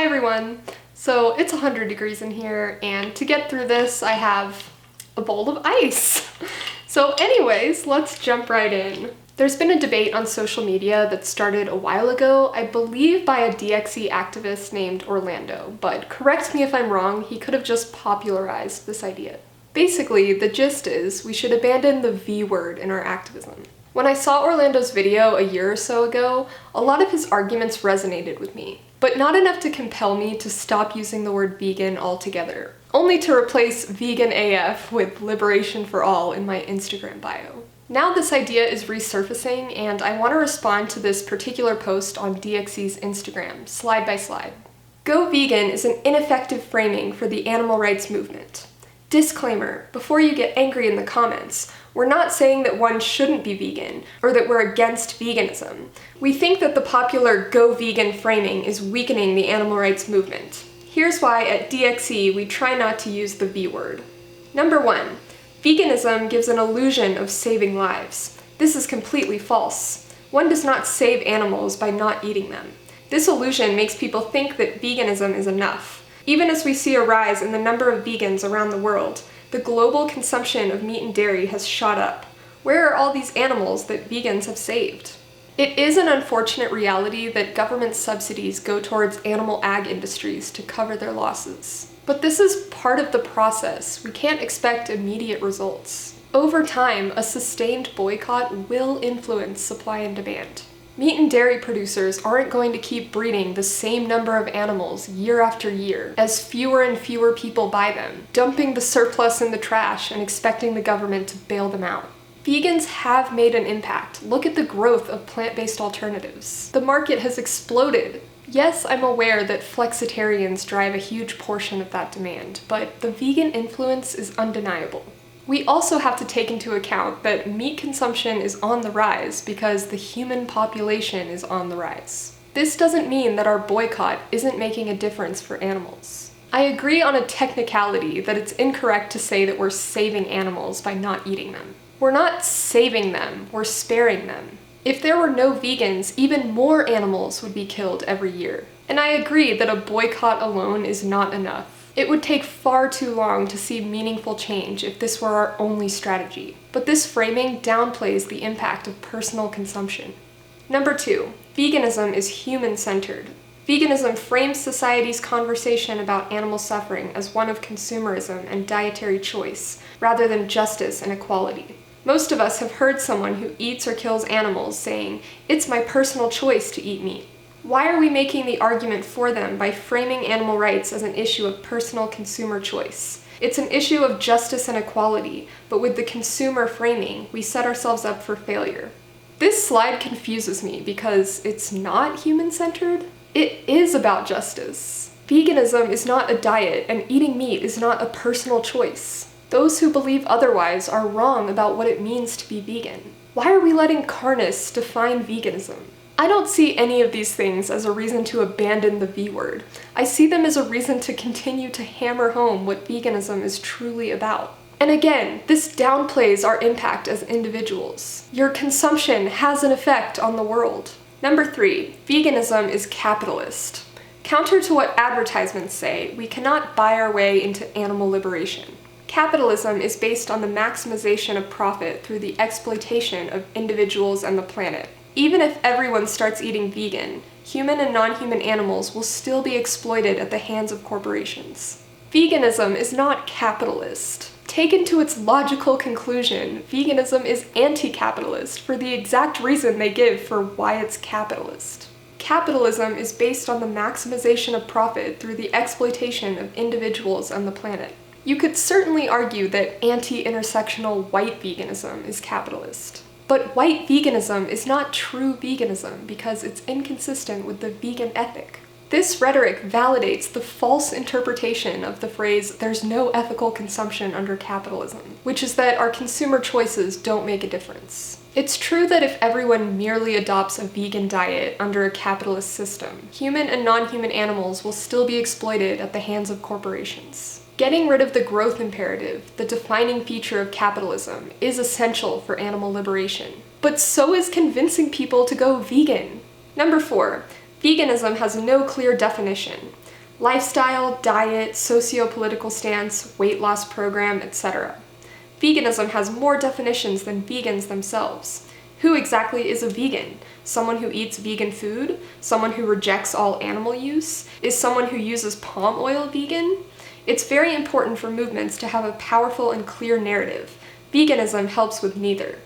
Hi everyone! So it's 100 degrees in here, and to get through this I have a bowl of ice. So anyways, let's jump right in. There's been a debate on social media that started a while ago, I believe by a DXE activist named Orlando, but correct me if I'm wrong, he could have just popularized this idea. Basically, the gist is we should abandon the V word in our activism. When I saw Orlando's video a year or so ago, a lot of his arguments resonated with me, but not enough to compel me to stop using the word vegan altogether, only to replace vegan AF with liberation for all in my Instagram bio. Now this idea is resurfacing, and I want to respond to this particular post on DXE's Instagram, slide by slide. Go vegan is an ineffective framing for the animal rights movement. Disclaimer, before you get angry in the comments, we're not saying that one shouldn't be vegan, or that we're against veganism. We think that the popular go vegan framing is weakening the animal rights movement. Here's why at DXE we try not to use the V word. Number 1, veganism gives an illusion of saving lives. This is completely false. One does not save animals by not eating them. This illusion makes people think that veganism is enough. Even as we see a rise in the number of vegans around the world, the global consumption of meat and dairy has shot up. Where are all these animals that vegans have saved? It is an unfortunate reality that government subsidies go towards animal ag industries to cover their losses. But this is part of the process. We can't expect immediate results. Over time, a sustained boycott will influence supply and demand. Meat and dairy producers aren't going to keep breeding the same number of animals year after year as fewer and fewer people buy them, dumping the surplus in the trash and expecting the government to bail them out. Vegans have made an impact. Look at the growth of plant-based alternatives. The market has exploded. Yes, I'm aware that flexitarians drive a huge portion of that demand, but the vegan influence is undeniable. We also have to take into account that meat consumption is on the rise because the human population is on the rise. This doesn't mean that our boycott isn't making a difference for animals. I agree on a technicality that it's incorrect to say that we're saving animals by not eating them. We're not saving them, we're sparing them. If there were no vegans, even more animals would be killed every year. And I agree that a boycott alone is not enough. It would take far too long to see meaningful change if this were our only strategy. But this framing downplays the impact of personal consumption. Number 2, veganism is human-centered. Veganism frames society's conversation about animal suffering as one of consumerism and dietary choice, rather than justice and equality. Most of us have heard someone who eats or kills animals saying, "It's my personal choice to eat meat." Why are we making the argument for them by framing animal rights as an issue of personal consumer choice? It's an issue of justice and equality, but with the consumer framing, we set ourselves up for failure. This slide confuses me because it's not human-centered. It is about justice. Veganism is not a diet, and eating meat is not a personal choice. Those who believe otherwise are wrong about what it means to be vegan. Why are we letting carnists define veganism? I don't see any of these things as a reason to abandon the V word. I see them as a reason to continue to hammer home what veganism is truly about. And again, this downplays our impact as individuals. Your consumption has an effect on the world. Number 3, veganism is capitalist. Counter to what advertisements say, we cannot buy our way into animal liberation. Capitalism is based on the maximization of profit through the exploitation of individuals and the planet. Even if everyone starts eating vegan, human and non-human animals will still be exploited at the hands of corporations. Veganism is not capitalist. Taken to its logical conclusion, veganism is anti-capitalist for the exact reason they give for why it's capitalist. Capitalism is based on the maximization of profit through the exploitation of individuals and the planet. You could certainly argue that anti-intersectional white veganism is capitalist. But white veganism is not true veganism because it's inconsistent with the vegan ethic. This rhetoric validates the false interpretation of the phrase, "there's no ethical consumption under capitalism," which is that our consumer choices don't make a difference. It's true that if everyone merely adopts a vegan diet under a capitalist system, human and non-human animals will still be exploited at the hands of corporations. Getting rid of the growth imperative, the defining feature of capitalism, is essential for animal liberation. But so is convincing people to go vegan. Number 4, veganism has no clear definition. lifestyle, diet, socio-political stance, weight loss program, etc. Veganism has more definitions than vegans themselves. Who exactly is a vegan? Someone who eats vegan food? Someone who rejects all animal use? Is someone who uses palm oil vegan? It's very important for movements to have a powerful and clear narrative. Veganism helps with neither.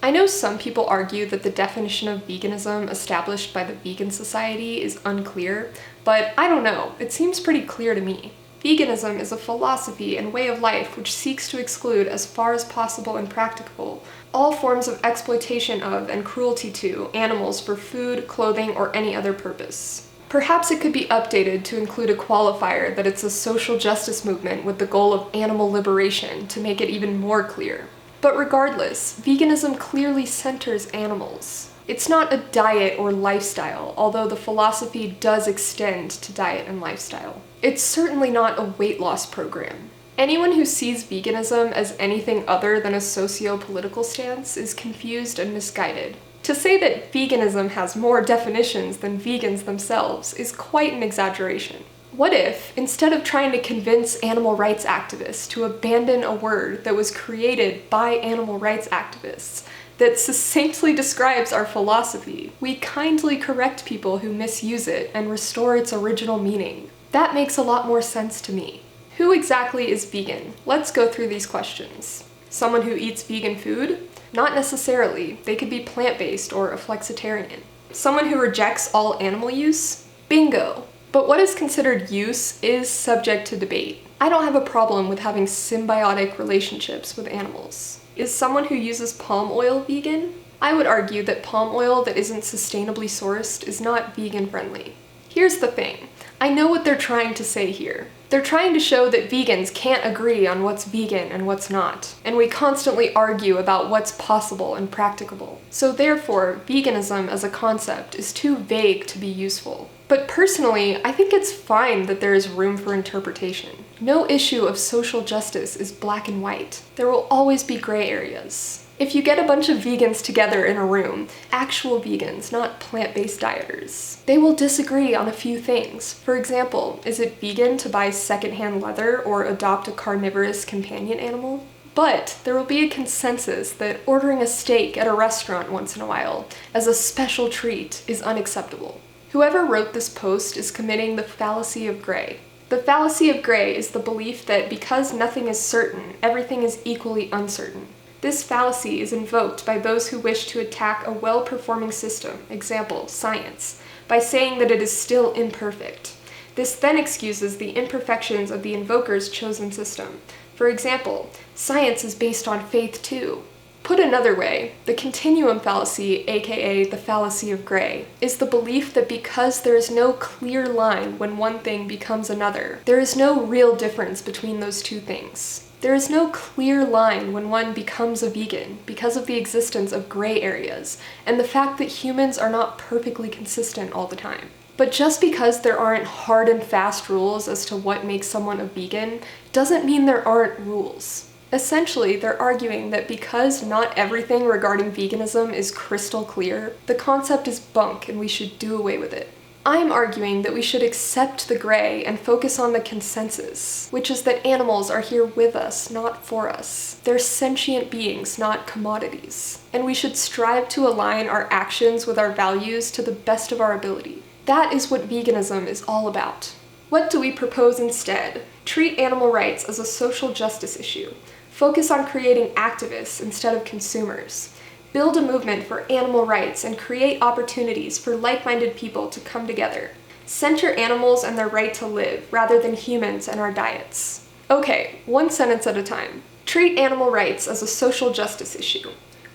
I know some people argue that the definition of veganism established by the Vegan Society is unclear, but I don't know, it seems pretty clear to me. Veganism is a philosophy and way of life which seeks to exclude, as far as possible and practicable, all forms of exploitation of and cruelty to animals for food, clothing, or any other purpose. Perhaps it could be updated to include a qualifier that it's a social justice movement with the goal of animal liberation to make it even more clear. But regardless, veganism clearly centers animals. It's not a diet or lifestyle, although the philosophy does extend to diet and lifestyle. It's certainly not a weight loss program. Anyone who sees veganism as anything other than a socio-political stance is confused and misguided. To say that veganism has more definitions than vegans themselves is quite an exaggeration. What if, instead of trying to convince animal rights activists to abandon a word that was created by animal rights activists that succinctly describes our philosophy, we kindly correct people who misuse it and restore its original meaning? That makes a lot more sense to me. Who exactly is vegan? Let's go through these questions. Someone who eats vegan food? Not necessarily. They could be plant-based or a flexitarian. Someone who rejects all animal use? Bingo! But what is considered use is subject to debate. I don't have a problem with having symbiotic relationships with animals. Is someone who uses palm oil vegan? I would argue that palm oil that isn't sustainably sourced is not vegan friendly. Here's the thing. I know what they're trying to say here. They're trying to show that vegans can't agree on what's vegan and what's not, and we constantly argue about what's possible and practicable. So therefore, veganism as a concept is too vague to be useful. But personally, I think it's fine that there is room for interpretation. No issue of social justice is black and white. There will always be gray areas. If you get a bunch of vegans together in a room, actual vegans, not plant-based dieters, they will disagree on a few things. For example, is it vegan to buy secondhand leather or adopt a carnivorous companion animal? But there will be a consensus that ordering a steak at a restaurant once in a while as a special treat is unacceptable. Whoever wrote this post is committing the fallacy of gray. The fallacy of gray is the belief that because nothing is certain, everything is equally uncertain. This fallacy is invoked by those who wish to attack a well-performing system, example, science, by saying that it is still imperfect. This then excuses the imperfections of the invoker's chosen system. For example, science is based on faith too. Put another way, the continuum fallacy, aka the fallacy of gray, is the belief that because there is no clear line when one thing becomes another, there is no real difference between those two things. There is no clear line when one becomes a vegan because of the existence of gray areas and the fact that humans are not perfectly consistent all the time. But just because there aren't hard and fast rules as to what makes someone a vegan doesn't mean there aren't rules. Essentially, they're arguing that because not everything regarding veganism is crystal clear, the concept is bunk and we should do away with it. I'm arguing that we should accept the gray and focus on the consensus, which is that animals are here with us, not for us. They're sentient beings, not commodities. And we should strive to align our actions with our values to the best of our ability. That is what veganism is all about. What do we propose instead? Treat animal rights as a social justice issue. Focus on creating activists instead of consumers. Build a movement for animal rights and create opportunities for like-minded people to come together. Center animals and their right to live rather than humans and our diets. Okay, one sentence at a time. Treat animal rights as a social justice issue.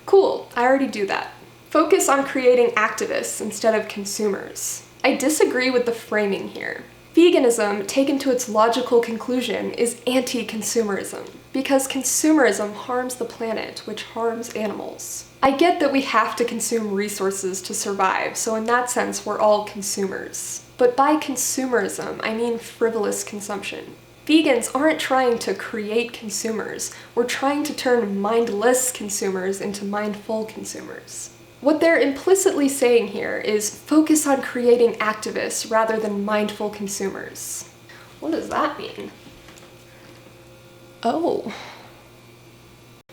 Cool, I already do that. Focus on creating activists instead of consumers. I disagree with the framing here. Veganism, taken to its logical conclusion, is anti-consumerism, because consumerism harms the planet, which harms animals. I get that we have to consume resources to survive, so in that sense we're all consumers. But by consumerism, I mean frivolous consumption. Vegans aren't trying to create consumers, we're trying to turn mindless consumers into mindful consumers. What they're implicitly saying here is focus on creating activists rather than mindful consumers. What does that mean? Oh.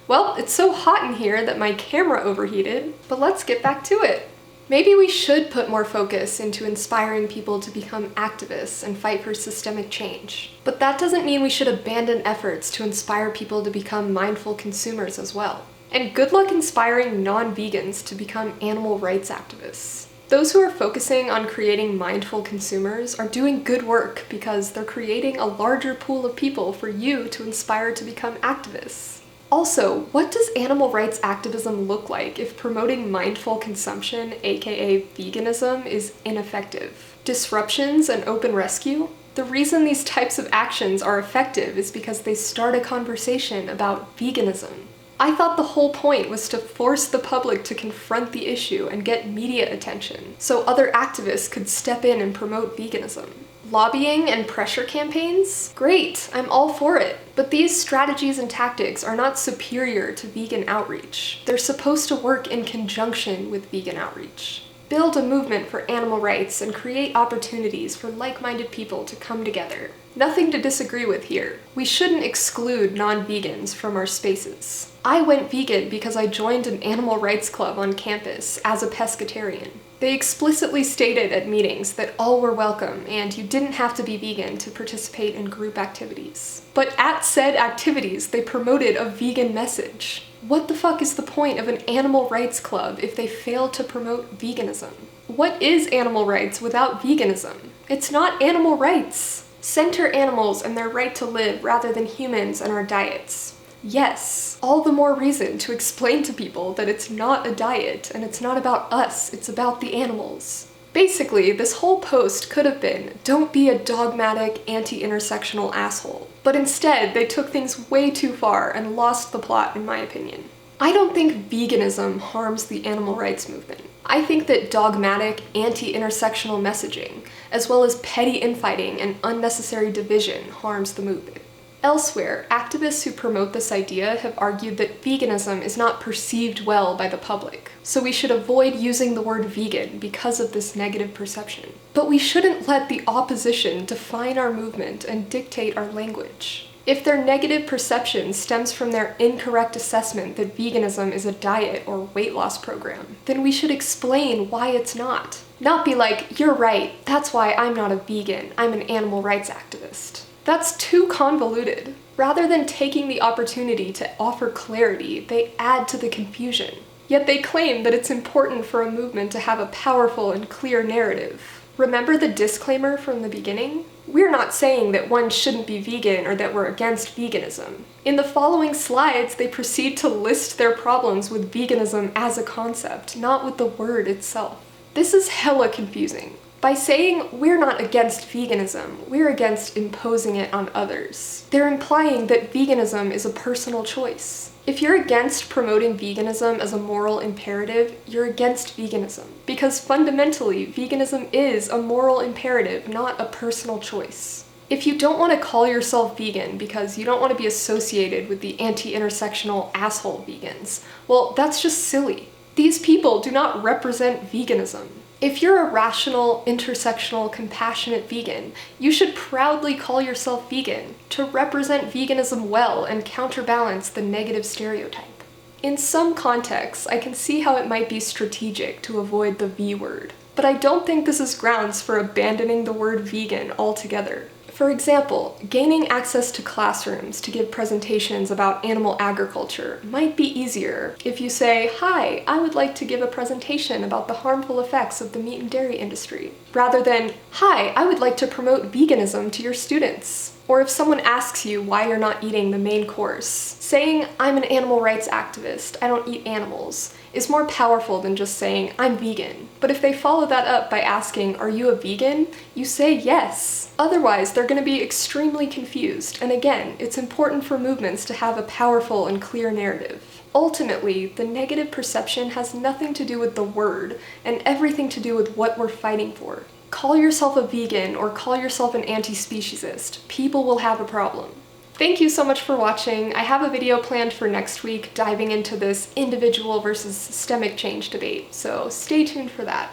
Well, it's so hot in here that my camera overheated, but let's get back to it. Maybe we should put more focus into inspiring people to become activists and fight for systemic change. But that doesn't mean we should abandon efforts to inspire people to become mindful consumers as well. And good luck inspiring non-vegans to become animal rights activists. Those who are focusing on creating mindful consumers are doing good work because they're creating a larger pool of people for you to inspire to become activists. Also, what does animal rights activism look like if promoting mindful consumption, aka veganism, is ineffective? Disruptions and open rescue? The reason these types of actions are effective is because they start a conversation about veganism. I thought the whole point was to force the public to confront the issue and get media attention, so other activists could step in and promote veganism. Lobbying and pressure campaigns? Great, I'm all for it. But these strategies and tactics are not superior to vegan outreach. They're supposed to work in conjunction with vegan outreach. Build a movement for animal rights and create opportunities for like-minded people to come together. Nothing to disagree with here. We shouldn't exclude non-vegans from our spaces. I went vegan because I joined an animal rights club on campus as a pescatarian. They explicitly stated at meetings that all were welcome and you didn't have to be vegan to participate in group activities. But at said activities, they promoted a vegan message. What the fuck is the point of an animal rights club if they fail to promote veganism? What is animal rights without veganism? It's not animal rights. Center animals and their right to live rather than humans and our diets. Yes, all the more reason to explain to people that it's not a diet and it's not about us, it's about the animals. Basically, this whole post could have been, don't be a dogmatic, anti-intersectional asshole. But instead, they took things way too far and lost the plot, in my opinion. I don't think veganism harms the animal rights movement. I think that dogmatic, anti-intersectional messaging, as well as petty infighting and unnecessary division, harms the movement. Elsewhere, activists who promote this idea have argued that veganism is not perceived well by the public, so we should avoid using the word vegan because of this negative perception. But we shouldn't let the opposition define our movement and dictate our language. If their negative perception stems from their incorrect assessment that veganism is a diet or weight loss program, then we should explain why it's not. Not be like, you're right, that's why I'm not a vegan, I'm an animal rights activist. That's too convoluted. Rather than taking the opportunity to offer clarity, they add to the confusion. Yet they claim that it's important for a movement to have a powerful and clear narrative. Remember the disclaimer from the beginning? We're not saying that one shouldn't be vegan or that we're against veganism. In the following slides, they proceed to list their problems with veganism as a concept, not with the word itself. This is hella confusing. By saying we're not against veganism, we're against imposing it on others. They're implying that veganism is a personal choice. If you're against promoting veganism as a moral imperative, you're against veganism. Because fundamentally, veganism is a moral imperative, not a personal choice. If you don't want to call yourself vegan because you don't want to be associated with the anti-intersectional asshole vegans, well, that's just silly. These people do not represent veganism. If you're a rational, intersectional, compassionate vegan, you should proudly call yourself vegan to represent veganism well and counterbalance the negative stereotype. In some contexts, I can see how it might be strategic to avoid the V word, but I don't think this is grounds for abandoning the word vegan altogether. For example, gaining access to classrooms to give presentations about animal agriculture might be easier if you say, "Hi, I would like to give a presentation about the harmful effects of the meat and dairy industry," rather than, "Hi, I would like to promote veganism to your students." Or if someone asks you why you're not eating the main course, saying, "I'm an animal rights activist, I don't eat animals," is more powerful than just saying, "I'm vegan." But if they follow that up by asking, "Are you a vegan?" you say yes. Otherwise, they're going to be extremely confused, and again, it's important for movements to have a powerful and clear narrative. Ultimately, the negative perception has nothing to do with the word, and everything to do with what we're fighting for. Call yourself a vegan or call yourself an anti-speciesist. People will have a problem. Thank you so much for watching. I have a video planned for next week diving into this individual versus systemic change debate, so stay tuned for that.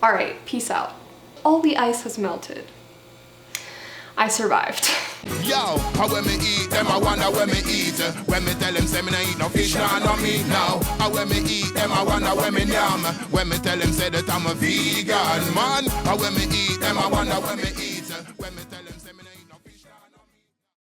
Alright, peace out. All the ice has melted. I survived. Yo, how when me eat them, I wonder when me eat. When me tell them, say me no eat no fish, no meat now. How when me eat them, I wonder when me yam. When me tell them, say that I'm a vegan man. How when me eat them, I wonder when me eat. When me tell them, say me no